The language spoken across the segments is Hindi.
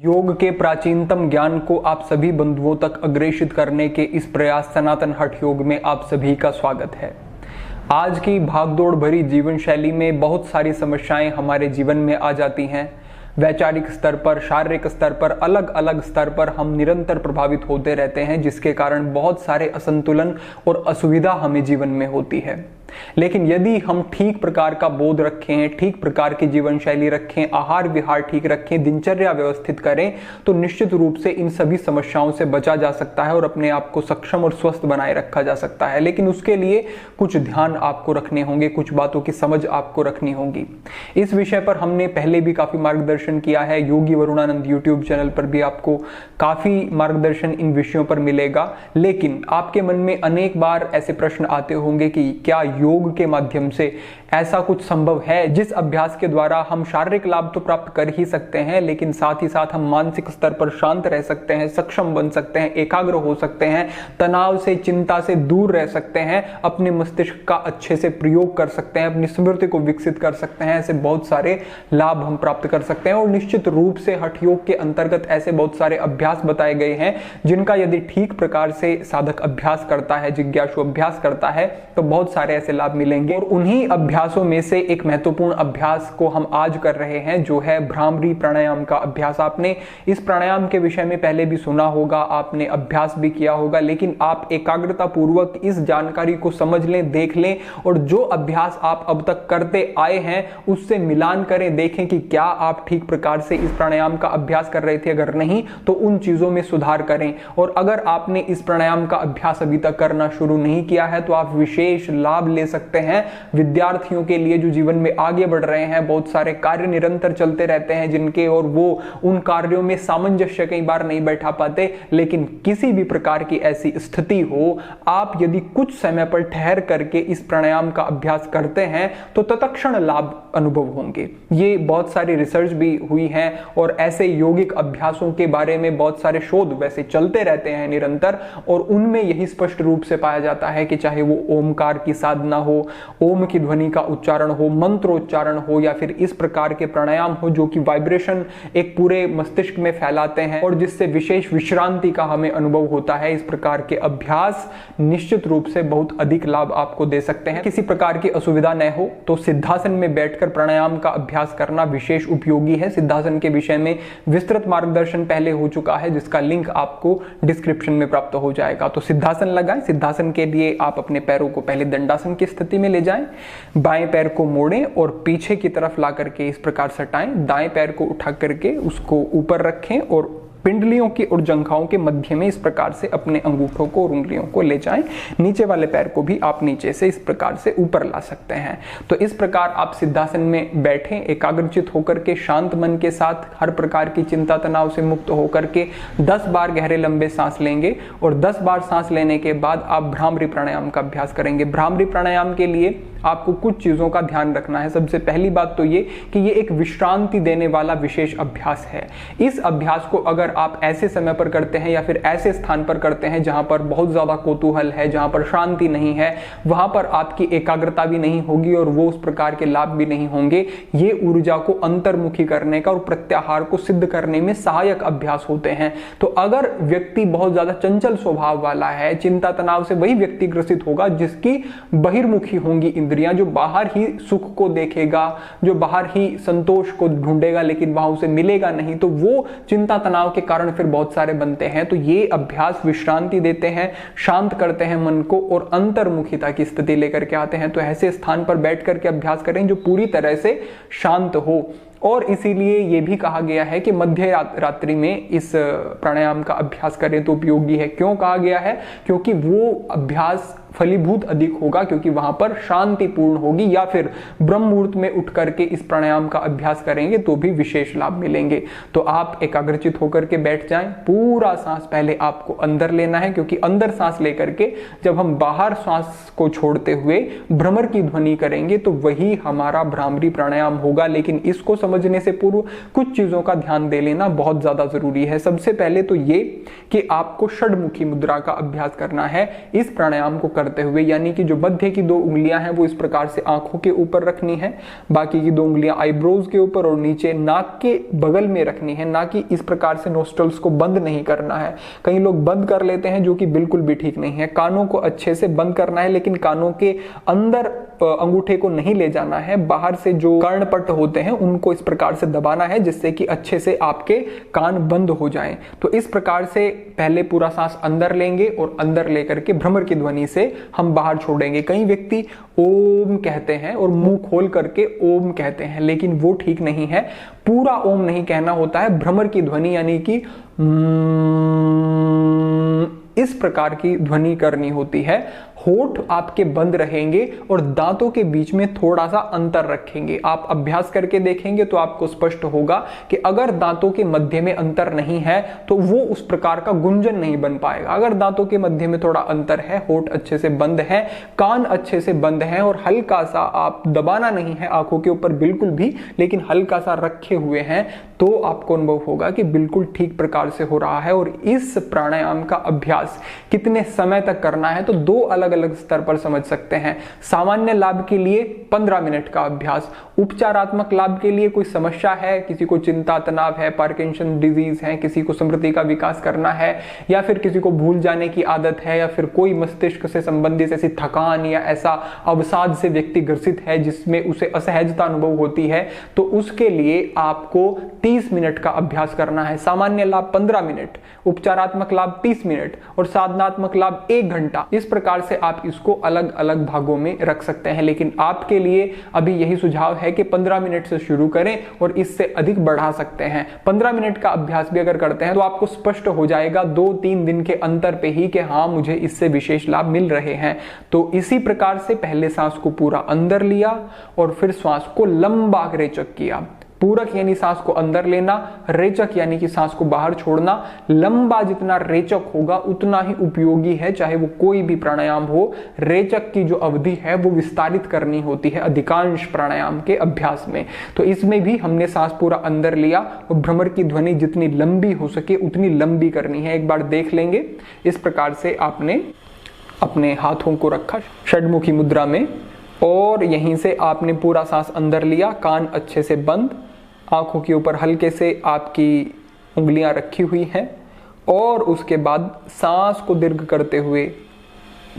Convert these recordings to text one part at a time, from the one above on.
योग के प्राचीनतम ज्ञान को आप सभी बंधुओं तक अग्रेषित करने के इस प्रयास सनातन हठ योग में आप सभी का स्वागत है। आज की भागदौड़ भरी जीवन शैली में बहुत सारी समस्याएं हमारे जीवन में आ जाती हैं। वैचारिक स्तर पर, शारीरिक स्तर पर, अलग अलग स्तर पर हम निरंतर प्रभावित होते रहते हैं, जिसके कारण बहुत सारे असंतुलन और असुविधा हमें जीवन में होती है। लेकिन यदि हम ठीक प्रकार का बोध रखें, ठीक प्रकार की जीवन शैली रखें, आहार विहार ठीक रखें, दिनचर्या व्यवस्थित करें, तो निश्चित रूप से इन सभी समस्याओं से बचा जा सकता है और अपने आप को सक्षम और स्वस्थ बनाए रखा जा सकता है। लेकिन उसके लिए कुछ ध्यान आपको रखने होंगे, कुछ बातों की समझ आपको रखनी होगी। इस विषय पर हमने पहले भी काफी मार्गदर्शन किया है। योगी वरुणानंद यूट्यूब चैनल पर भी आपको काफी मार्गदर्शन इन विषयों पर मिलेगा। लेकिन आपके मन में अनेक बार ऐसे प्रश्न आते होंगे कि क्या योग के माध्यम से ऐसा कुछ संभव है जिस अभ्यास के द्वारा हम शारीरिक लाभ तो प्राप्त कर ही सकते हैं, लेकिन साथ ही साथ हम मानसिक स्तर पर शांत रह सकते हैं, सक्षम बन सकते हैं, एकाग्र हो सकते हैं, तनाव से, चिंता से दूर रह सकते हैं, अपने मस्तिष्क का अच्छे से प्रयोग कर सकते हैं, अपनी स्मृति को विकसित कर सकते हैं। ऐसे बहुत सारे लाभ हम प्राप्त कर सकते हैं और निश्चित रूप से हठ योग के अंतर्गत ऐसे बहुत सारे अभ्यास बताए गए हैं जिनका यदि ठीक प्रकार से साधक अभ्यास करता है, जिज्ञासु अभ्यास करता है, तो बहुत सारे ऐसे लाभ मिलेंगे। और उन्हीं अभ्यासों में से एक महत्वपूर्ण अभ्यास को हम आज कर रहे हैं, जो है भ्रामरी प्राणायाम का अभ्यास। आपने इस प्राणायाम के विषय में पहले भी सुना होगा, आपने अभ्यास भी किया होगा, लेकिन आप एकाग्रता पूर्वक इस जानकारी को समझ लें, देख लें और जो अभ्यास आप अब तक करते आए हैं उससे मिलान करें, देखें कि क्या आप ठीक प्रकार से इस प्राणायाम का अभ्यास कर रहे थे। अगर नहीं तो उन चीजों में सुधार करें। और अगर आपने इस प्राणायाम का अभ्यास अभी तक करना शुरू नहीं किया है तो आप विशेष लाभ ले सकते हैं। विद्यार्थियों के लिए जो जीवन में आगे बढ़ रहे हैं, बहुत सारे कार्य निरंतर चलते रहते हैं जिनके, और वो उन कार्यों में सामंजस्य कई बार नहीं बैठा पाते, लेकिन किसी भी प्रकार की ऐसी स्थिति हो, आप यदि कुछ समय पर ठहर करके इस प्राणायाम का अभ्यास करते हैं तो तत्क्षण लाभ अनुभव होंगे। ये बहुत सारी रिसर्च भी हुई है और ऐसे यौगिक अभ्यासों के बारे में बहुत सारे शोध वैसे चलते रहते हैं निरंतर, और उनमें यही स्पष्ट रूप से पाया जाता है कि चाहे वो ओमकार की साधना हो, ओम की ध्वनि का उच्चारण हो, मंत्रोच्चारण हो, या फिर इस प्रकार के प्राणायाम हो जो कि वाइब्रेशन एक पूरे मस्तिष्क में फैलाते हैं और जिससे विशेष विश्रांति का हमें अनुभव होता है, इस प्रकार के अभ्यास निश्चित रूप से बहुत अधिक लाभ आपको दे सकते हैं। किसी प्रकार की असुविधा न हो तो सिद्धासन में बैठकर प्राणायाम का अभ्यास करना विशेष उपयोगी है। सिद्धासन के विषय में विस्तृत मार्गदर्शन पहले हो चुका है, जिसका लिंक आपको डिस्क्रिप्शन में प्राप्त हो जाएगा। तो सिद्धासन लगाएं। सिद्धासन के लिए आप अपने पैरों को पहले दंडासन की स्थिति में ले जाएं, बाएं पैर को मोड़ें और पीछे की तरफ ला करके इस प्रकार सटाएं। दाएं पैर को उठा करके उसको ऊपर रखें और पिंडलियों की और जंघाओं के मध्य में इस प्रकार से अपने अंगूठों को और उंगलियों को ले जाएं। नीचे वाले पैर को भी आप नीचे से इस प्रकार से ऊपर ला सकते हैं। तो इस प्रकार आप सिद्धासन में बैठें, एकाग्रचित होकर के, शांत मन के साथ, हर प्रकार की चिंता तनाव से मुक्त होकर के 10 बार गहरे लंबे सांस लेंगे और 10 बार सांस लेने के बाद आप भ्रामरी प्राणायाम का अभ्यास करेंगे। भ्रामरी प्राणायाम के लिए आपको कुछ चीजों का ध्यान रखना है। सबसे पहली बात तो ये कि ये एक विश्रांति देने वाला विशेष अभ्यास है। इस अभ्यास को अगर आप ऐसे समय पर करते हैं या फिर ऐसे स्थान पर करते हैं जहां पर बहुत ज्यादा कौतूहल है, जहां पर शांति नहीं है, वहां पर आपकी एकाग्रता भी नहीं होगी और वो उस प्रकार के लाभ भी नहीं होंगे। ये ऊर्जा को अंतर्मुखी करने का और प्रत्याहार को सिद्ध करने में सहायक अभ्यास होते हैं। तो अगर व्यक्ति बहुत ज्यादा चंचल स्वभाव वाला है, चिंता तनाव से वही व्यक्ति ग्रसित होगा जिसकी बहिर्मुखी होंगी इंद्रियां, जो बाहर ही सुख को देखेगा, जो बाहर ही संतोष को ढूंढेगा लेकिन वहां उसे मिलेगा नहीं, तो वो चिंता तनाव के कारण फिर बहुत सारे बनते हैं। तो ये अभ्यास विश्रांति देते हैं, शांत करते हैं मन को और अंतर्मुखिता की स्थिति लेकर के आते हैं। तो ऐसे स्थान पर बैठ करके अभ्यास करें जो पूरी तरह से शांत हो। और इसीलिए ये भी कहा गया है कि मध्य रात्रि में इस प्राणायाम का अभ्यास करें तो उपयोगी है। क्यों कहा गया है? क्योंकि वो अभ्यास फलीभूत अधिक होगा, क्योंकि वहां पर शांतिपूर्ण होगी, या फिर ब्रह्म मुहूर्त में उठ करके इस प्राणायाम का अभ्यास करेंगे तो भी विशेष लाभ मिलेंगे। तो आप एकाग्रचित होकर के बैठ जाएं। पूरा सांस पहले आपको अंदर लेना है, क्योंकि अंदर सांस लेकर के जब हम बाहर सांस को छोड़ते हुए भ्रमर की ध्वनि करेंगे तो वही हमारा भ्रामरी प्राणायाम होगा। लेकिन इसको समझने से पूर्व कुछ चीजों का ध्यान दे लेना बहुत ज्यादा जरूरी है। सबसे पहले तो ये कि आपको षड्मुखी मुद्रा का अभ्यास करना है। इस प्राणायाम को करते हुए, यानी कि जो मध्य की 2 उंगलियां हैं वो इस प्रकार से आंखों के ऊपर रखनी है, बाकी की 2 उंगलियां आईब्रोज के ऊपर और नीचे नाक के बगल में रखनी है, ना कि इस प्रकार से नोस्ट्रल्स को बंद नहीं करना है। कई लोग बंद कर लेते हैं जो कि बिल्कुल भी ठीक नहीं है। कानों को अच्छे से बंद करना है, लेकिन कानों के अंदर अंगूठे को नहीं ले जाना है, बाहर से जो कर्णपट होते हैं उनको इस प्रकार से दबाना है जिससे कि अच्छे से आपके कान बंद हो जाएं। तो इस प्रकार से पहले पूरा सांस अंदर लेंगे और अंदर लेकर के भ्रमर की ध्वनि से हम बाहर छोड़ेंगे। कई व्यक्ति ओम कहते हैं और मुंह खोल करके ओम कहते हैं, लेकिन वो ठीक नहीं है। पूरा ओम नहीं कहना होता है, भ्रमर की ध्वनि यानी कि इस प्रकार की ध्वनि करनी होती है। होठ आपके बंद रहेंगे और दांतों के बीच में थोड़ा सा अंतर रखेंगे। आप अभ्यास करके देखेंगे तो आपको स्पष्ट होगा कि अगर दांतों के मध्य में अंतर नहीं है तो वो उस प्रकार का गुंजन नहीं बन पाएगा। अगर दांतों के मध्य में थोड़ा अंतर है, होठ अच्छे से बंद है, कान अच्छे से बंद है और हल्का सा आप दबाना नहीं है आंखों के ऊपर बिल्कुल भी, लेकिन हल्का सा रखे हुए हैं, तो आपको अनुभव होगा कि बिल्कुल ठीक प्रकार से हो रहा है। और इस प्राणायाम का अभ्यास कितने समय तक करना है तो 2 अलग अलग स्तर पर समझ सकते हैं। सामान्य लाभ के लिए 15 मिनट का अभ्यास, उपचारात्मक लाभ के लिए कोई समस्या है, किसी को चिंता तनाव है, पार्किंसन डिजीज है, किसी को स्मृति का विकास करना है, या फिर किसी को भूल जाने की आदत है, या फिर कोई मस्तिष्क से संबंधित ऐसी थकान या ऐसा अवसाद से व्यक्ति ग्रसित है जिसमें उसे असहजता अनुभव होती है, तो उसके लिए आपको 30 मिनट का अभ्यास करना है। सामान्य लाभ 15 मिनट, उपचारात्मक लाभ 30 मिनट और साधनात्मक लाभ 1 घंटा। इस प्रकार से आप इसको अलग अलग भागों में रख सकते हैं, लेकिन आपके लिए अभी यही सुझाव है कि 15 मिनट से शुरू करें और इससे अधिक बढ़ा सकते हैं। 15 मिनट का अभ्यास भी अगर करते हैं तो आपको स्पष्ट हो जाएगा 2-3 दिन के अंतर पे ही कि हाँ, मुझे इससे विशेष लाभ मिल रहे हैं। तो इसी प्रकार से पहले सांस को पूरा अंदर लिया और फिर श्वास को लंबा रेचक किया। पूरक यानी सांस को अंदर लेना, रेचक यानी कि सांस को बाहर छोड़ना। लंबा जितना रेचक होगा उतना ही उपयोगी है, चाहे वो कोई भी प्राणायाम हो। रेचक की जो अवधि है वो विस्तारित करनी होती है अधिकांश प्राणायाम के अभ्यास में। तो इसमें भी हमने सांस पूरा अंदर लिया और भ्रमर की ध्वनि जितनी लंबी हो सके उतनी लंबी करनी है। एक बार देख लेंगे। इस प्रकार से आपने अपने हाथों को रखा षडमुखी मुद्रा में और यहीं से आपने पूरा सांस अंदर लिया, कान अच्छे से बंद, आंखों के ऊपर हल्के से आपकी उंगलियां रखी हुई हैं और उसके बाद सांस को दीर्घ करते हुए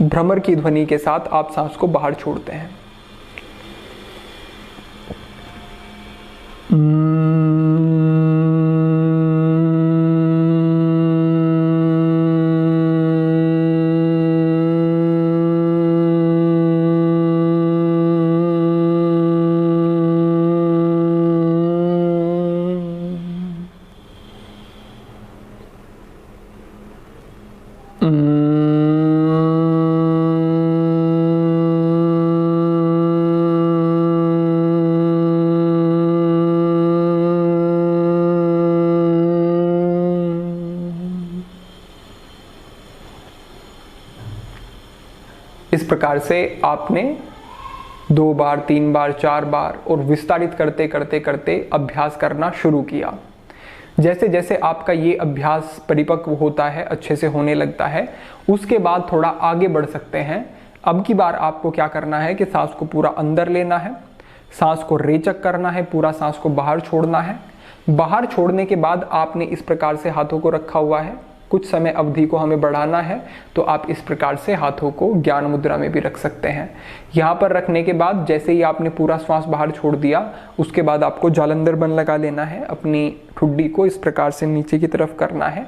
भ्रमर की ध्वनि के साथ आप सांस को बाहर छोड़ते हैं। इस प्रकार से आपने 2 बार, 3 बार, 4 बार और विस्तारित करते करते करते अभ्यास करना शुरू किया। जैसे जैसे आपका ये अभ्यास परिपक्व होता है, अच्छे से होने लगता है, उसके बाद थोड़ा आगे बढ़ सकते हैं। अब की बार आपको क्या करना है कि सांस को पूरा अंदर लेना है, सांस को रेचक करना है, पूरा सांस को बाहर छोड़ना है। बाहर छोड़ने के बाद आपने इस प्रकार से हाथों को रखा हुआ है। कुछ समय अवधि को हमें बढ़ाना है तो आप इस प्रकार से हाथों को ज्ञान मुद्रा में भी रख सकते हैं। यहाँ पर रखने के बाद जैसे ही आपने पूरा श्वास बाहर छोड़ दिया, उसके बाद आपको जालंधर बन लगा लेना है। अपनी ठुड्डी को इस प्रकार से नीचे की तरफ करना है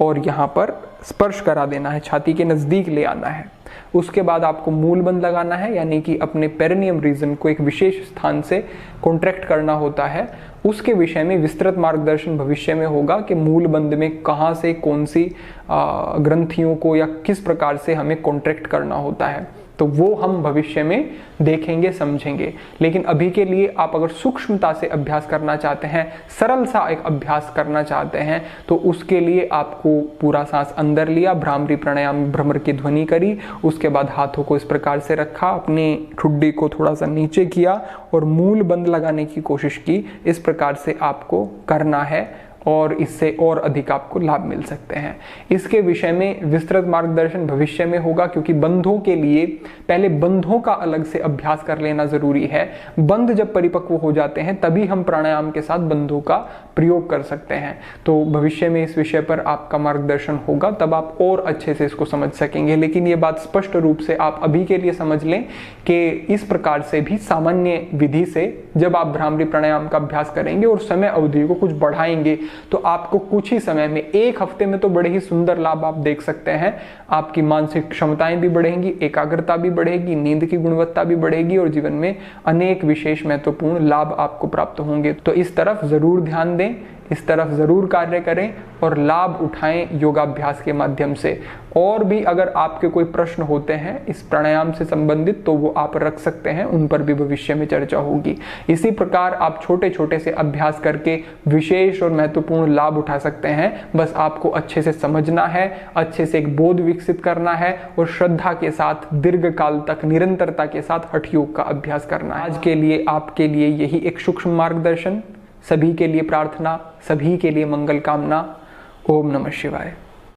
और यहाँ पर स्पर्श करा देना है, छाती के नज़दीक ले आना है। उसके बाद आपको मूल बंद लगाना है, यानी कि अपने पेरिनियम रीजन को एक विशेष स्थान से कॉन्ट्रैक्ट करना होता है। उसके विषय में विस्तृत मार्गदर्शन भविष्य में होगा कि मूल बंद में कहाँ से कौन सी ग्रंथियों को या किस प्रकार से हमें कॉन्ट्रैक्ट करना होता है, तो वो हम भविष्य में देखेंगे, समझेंगे। लेकिन अभी के लिए आप अगर सूक्ष्मता से अभ्यास करना चाहते हैं, सरल सा एक अभ्यास करना चाहते हैं, तो उसके लिए आपको पूरा सांस अंदर लिया, भ्रामरी प्राणायाम भ्रमर की ध्वनि करी, उसके बाद हाथों को इस प्रकार से रखा, अपनी ठुड्डी को थोड़ा सा नीचे किया और मूल बंद लगाने की कोशिश की। इस प्रकार से आपको करना है और इससे और अधिक आपको लाभ मिल सकते हैं। इसके विषय में विस्तृत मार्गदर्शन भविष्य में होगा, क्योंकि बंधों के लिए पहले बंधों का अलग से अभ्यास कर लेना जरूरी है। बंध जब परिपक्व हो जाते हैं तभी हम प्राणायाम के साथ बंधों का प्रयोग कर सकते हैं। तो भविष्य में इस विषय पर आपका मार्गदर्शन होगा, तब आप और अच्छे से इसको समझ सकेंगे। लेकिन ये बात स्पष्ट रूप से आप अभी के लिए समझ लें कि इस प्रकार से भी सामान्य विधि से जब आप भ्रामरी प्राणायाम का अभ्यास करेंगे और समय अवधि को कुछ बढ़ाएंगे तो आपको कुछ ही समय में, 1 हफ्ते में तो बड़े ही सुंदर लाभ आप देख सकते हैं। आपकी मानसिक क्षमताएं भी बढ़ेंगी, एकाग्रता भी बढ़ेगी, नींद की गुणवत्ता भी बढ़ेगी और जीवन में अनेक विशेष महत्वपूर्ण लाभ आपको प्राप्त होंगे। तो इस तरफ जरूर ध्यान दें, इस तरफ जरूर कार्य करें और लाभ उठाएं योगाभ्यास के माध्यम से। और भी अगर आपके कोई प्रश्न होते हैं इस प्राणायाम से संबंधित तो वो आप रख सकते हैं, उन पर भी भविष्य में चर्चा होगी। इसी प्रकार आप छोटे छोटे से अभ्यास करके विशेष और महत्वपूर्ण लाभ उठा सकते हैं। बस आपको अच्छे से समझना है, अच्छे से एक बोध विकसित करना है और श्रद्धा के साथ दीर्घ काल तक निरंतरता के साथ हठ योग का अभ्यास करना है। आज के लिए आपके लिए यही एक सूक्ष्म मार्गदर्शन, सभी के लिए प्रार्थना, सभी के लिए मंगल कामना। ओम नमः शिवाय।